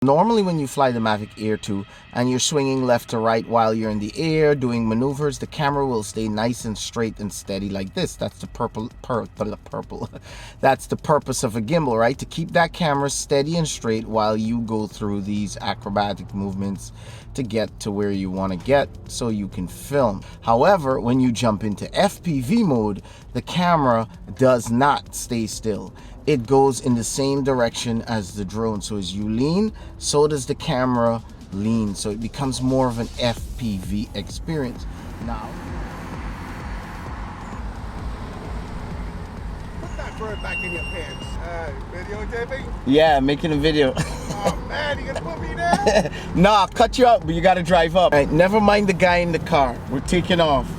Normally when you fly the Mavic Air 2 and you're swinging left to right while you're in the air doing maneuvers, the camera will stay nice and straight and steady like this. That's the that's the purpose of a gimbal, right? To keep that camera steady and straight while you go through these acrobatic movements to get to where you want to get so you can film. However, when you jump into FPV mode, the camera does not stay still. It goes in the same direction as the drone. So as you lean, so does the camera lean. So it becomes more of an FPV experience. Now, put that bird back in your pants. Videotaping? Yeah, making a video. Oh man, you gonna put me there? Nah, I'll cut you out, but you gotta drive up. All right, never mind the guy in the car. We're taking off.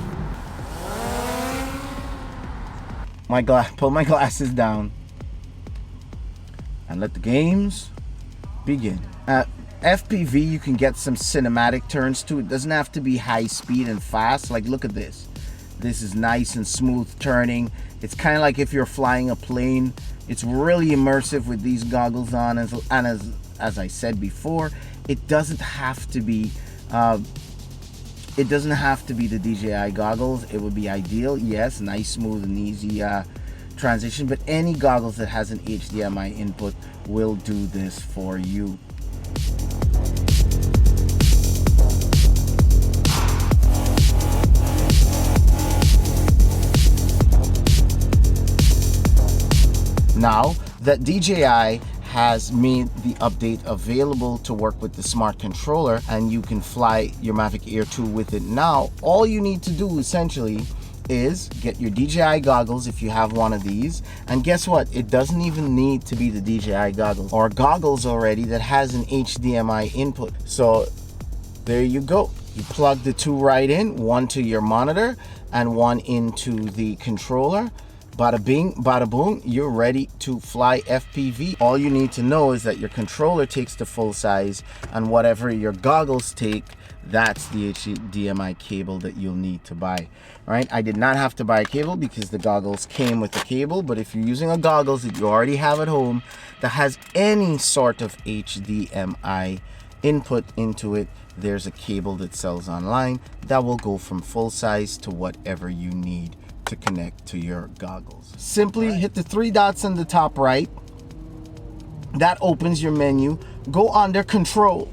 Pull my glasses down. And let the games begin. FPV, you can get some cinematic turns to it. Doesn't have to be high speed and fast. Like, look at this. This is nice and smooth turning. It's kind of like if you're flying a plane. It's really immersive with these goggles on. And as I said before, it doesn't have to be the DJI goggles. It would be ideal. Yes, nice, smooth, and easy transition, but any goggles that has an HDMI input will do this for you. Now that DJI has made the update available to work with the smart controller and you can fly your Mavic Air 2 with it now, all you need to do essentially is get your DJI goggles if you have one of these, and guess what, it doesn't even need to be the DJI goggles or goggles already that has an HDMI input. So there you go, you plug the two right in, one to your monitor and one into the controller. Bada bing, bada boom, you're ready to fly FPV. All you need to know is that your controller takes the full size and whatever your goggles take, that's the HDMI cable that you'll need to buy. All right, I did not have to buy a cable because the goggles came with a cable, but if you're using a goggles that you already have at home that has any sort of HDMI input into it, there's a cable that sells online that will go from full size to whatever you need to connect to your goggles. Simply hit the three dots on the top right. That opens your menu. Go under control.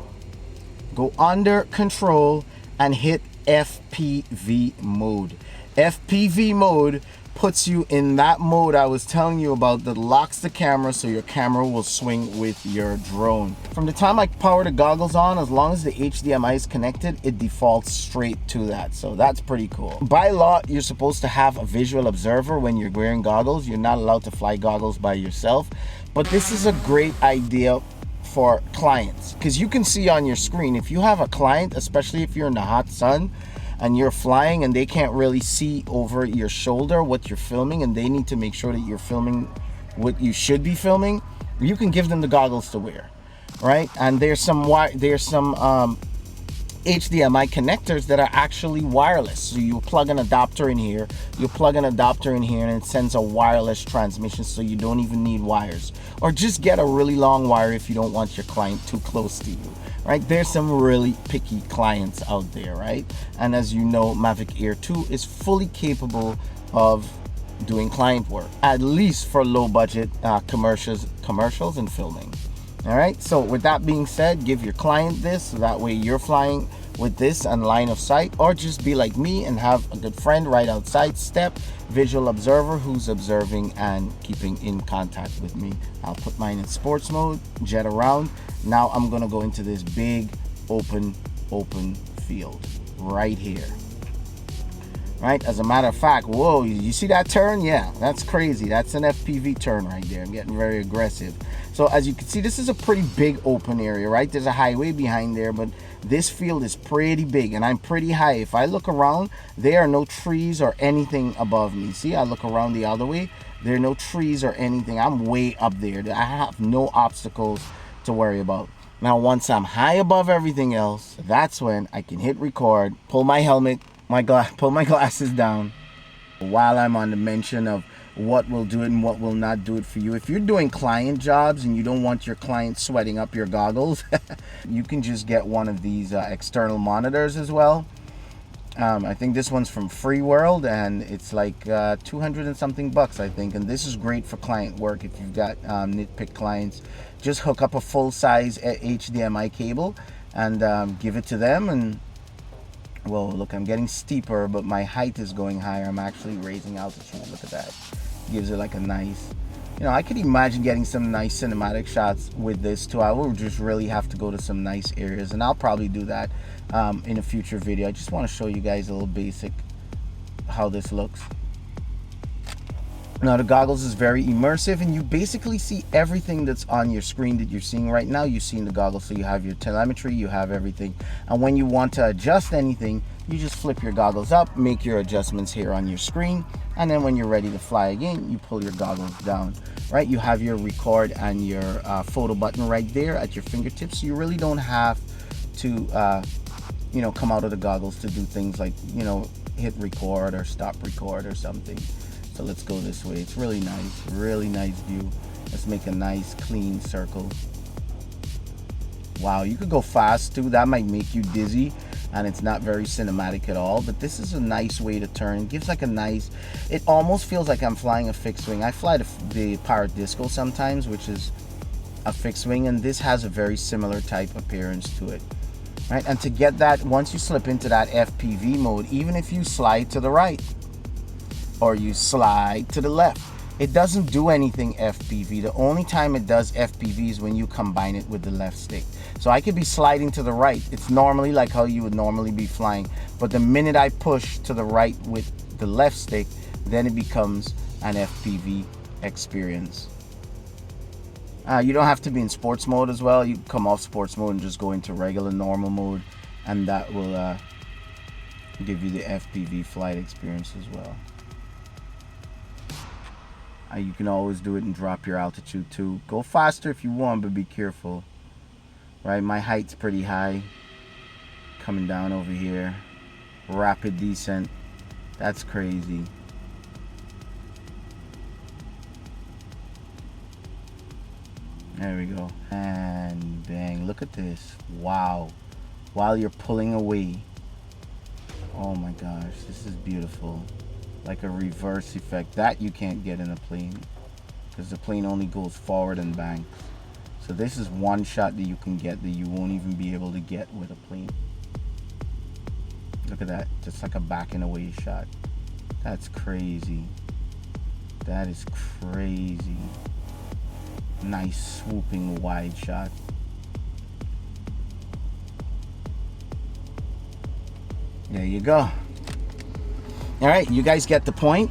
Go under control and hit FPV mode. FPV mode puts you in that mode I was telling you about that locks the camera so your camera will swing with your drone. From the time I power the goggles on, as long as the HDMI is connected, it defaults straight to that. So that's pretty cool. By law, you're supposed to have a visual observer when you're wearing goggles. You're not allowed to fly goggles by yourself. But this is a great idea for clients because you can see on your screen if you have a client, especially if you're in the hot sun and you're flying and they can't really see over your shoulder what you're filming and they need to make sure that you're filming what you should be filming, you can give them the goggles to wear, right? And there's some HDMI connectors that are actually wireless. So you plug an adapter in here, and it sends a wireless transmission so you don't even need wires. Or just get a really long wire if you don't want your client too close to you, right? There's some really picky clients out there, right? And as you know, Mavic Air 2 is fully capable of doing client work, at least for low budget commercials and filming. All right, so with that being said, give your client this so that way you're flying with this on line of sight, or just be like me and have a good friend right outside, visual observer who's observing and keeping in contact with me. I'll put mine in sports mode, jet around. Now I'm gonna go into this big open field right here. Right, as a matter of fact, whoa, you see that turn? Yeah, that's crazy. That's an FPV turn right there. I'm getting very aggressive. So as you can see, this is a pretty big open area, right? There's a highway behind there, but this field is pretty big and I'm pretty high. If I look around, there are no trees or anything above me. See, I look around the other way, there are no trees or anything. I'm way up there. I have no obstacles to worry about. Now, once I'm high above everything else, that's when I can hit record, pull my helmet, pull my glasses down. While I'm on the mention of what will do it and what will not do it for you. If you're doing client jobs and you don't want your client sweating up your goggles, you can just get one of these external monitors as well. I think this one's from Feelworld, and it's like 200 and something bucks, I think. And this is great for client work. If you've got nitpick clients, just hook up a full-size HDMI cable and give it to them. And whoa, look, I'm getting steeper, but my height is going higher. I'm actually raising altitude. Look at that. Gives it like a nice, you know, I could imagine getting some nice cinematic shots with this too. I will just really have to go to some nice areas, and I'll probably do that in a future video. I just want to show you guys a little basic how this looks. Now the goggles is very immersive, and you basically see everything that's on your screen that you're seeing right now. You see in the goggles, so you have your telemetry, you have everything. And when you want to adjust anything, you just flip your goggles up, make your adjustments here on your screen, and then when you're ready to fly again, you pull your goggles down, right? You have your record and your photo button right there at your fingertips. So you really don't have to you know, come out of the goggles to do things like, you know, hit record or stop record or something. So let's go this way. It's really nice view. Let's make a nice clean circle. Wow, you could go fast too. That might make you dizzy, and it's not very cinematic at all, but this is a nice way to turn. It gives like a nice, it almost feels like I'm flying a fixed wing. I fly the Pirate Disco sometimes, which is a fixed wing, and this has a very similar type appearance to it, right? And to get that, once you slip into that FPV mode, even if you slide to the right or you slide to the left, it doesn't do anything FPV. The only time it does FPV is when you combine it with the left stick. So I could be sliding to the right. It's normally like how you would normally be flying. But the minute I push to the right with the left stick, then it becomes an FPV experience. You don't have to be in sports mode as well. You come off sports mode and just go into regular normal mode, and that will give you the FPV flight experience as well. You can always do it and drop your altitude too. Go faster if you want, but be careful. Right, my height's pretty high. Coming down over here. Rapid descent. That's crazy. There we go. And bang, look at this. Wow. While you're pulling away. Oh my gosh, this is beautiful. Like a reverse effect that you can't get in a plane, because the plane only goes forward and banks. So this is one shot that you can get that you won't even be able to get with a plane. Look at that, just like a backing away shot. That's crazy. That is crazy. Nice swooping wide shot. There you go. All right, you guys get the point.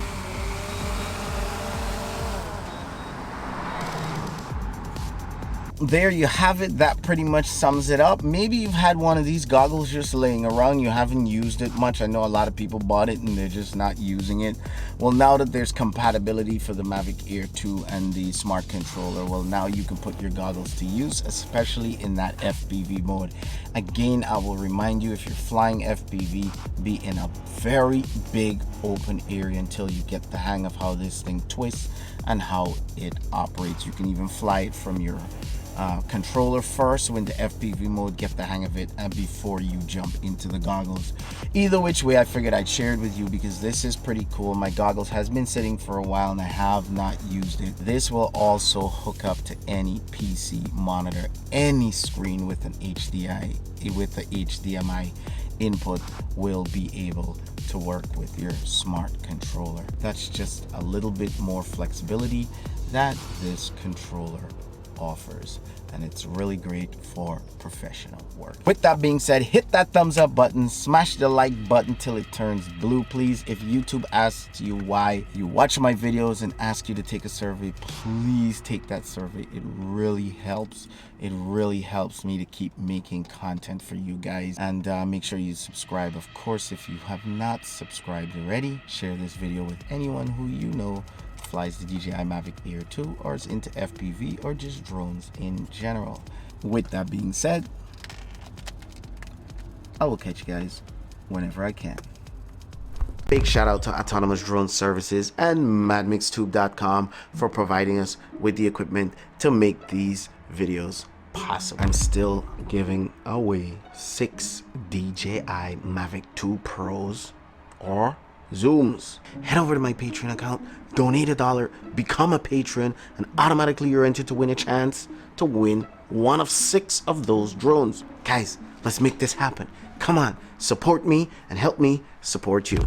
There you have it. That pretty much sums it up. Maybe you've had one of these goggles just laying around, you haven't used it much. I know a lot of people bought it and they're just not using it. Well, now that there's compatibility for the Mavic Air 2 and the smart controller, well, now you can put your goggles to use, especially in that FPV mode. Again, I will remind you, if you're flying FPV, be in a very big open area until you get the hang of how this thing twists and how it operates. You can even fly it from your controller first, so in the FPV mode, get the hang of it before you jump into the goggles. Either which way, I figured I'd share it with you because this is pretty cool. My goggles has been sitting for a while and I have not used it. This will also hook up to any PC monitor, any screen with an HDMI, with the HDMI input will be able to work with your smart controller. That's just a little bit more flexibility that this controller offers, and it's really great for professional work. With that being said, hit that thumbs up button, smash the like button till it turns blue, please. If YouTube asks you why you watch my videos and ask you to take a survey, please take that survey. It really helps. It really helps me to keep making content for you guys. And make sure you subscribe. Of course, if you have not subscribed already, share this video with anyone who you know flies the DJI Mavic Air 2 or is into FPV or just drones in general. With that being said, I will catch you guys whenever I can. Big shout out to Autonomous Drone Services and MadMixTube.com for providing us with the equipment to make these videos possible. I'm still giving away 6 DJI Mavic 2 Pros or Zooms. Head over to my Patreon account, donate $1, become a patron, and automatically you're entered to win a chance to win one of 6 of those drones. Guys, let's make this happen. Come on, support me and help me support you.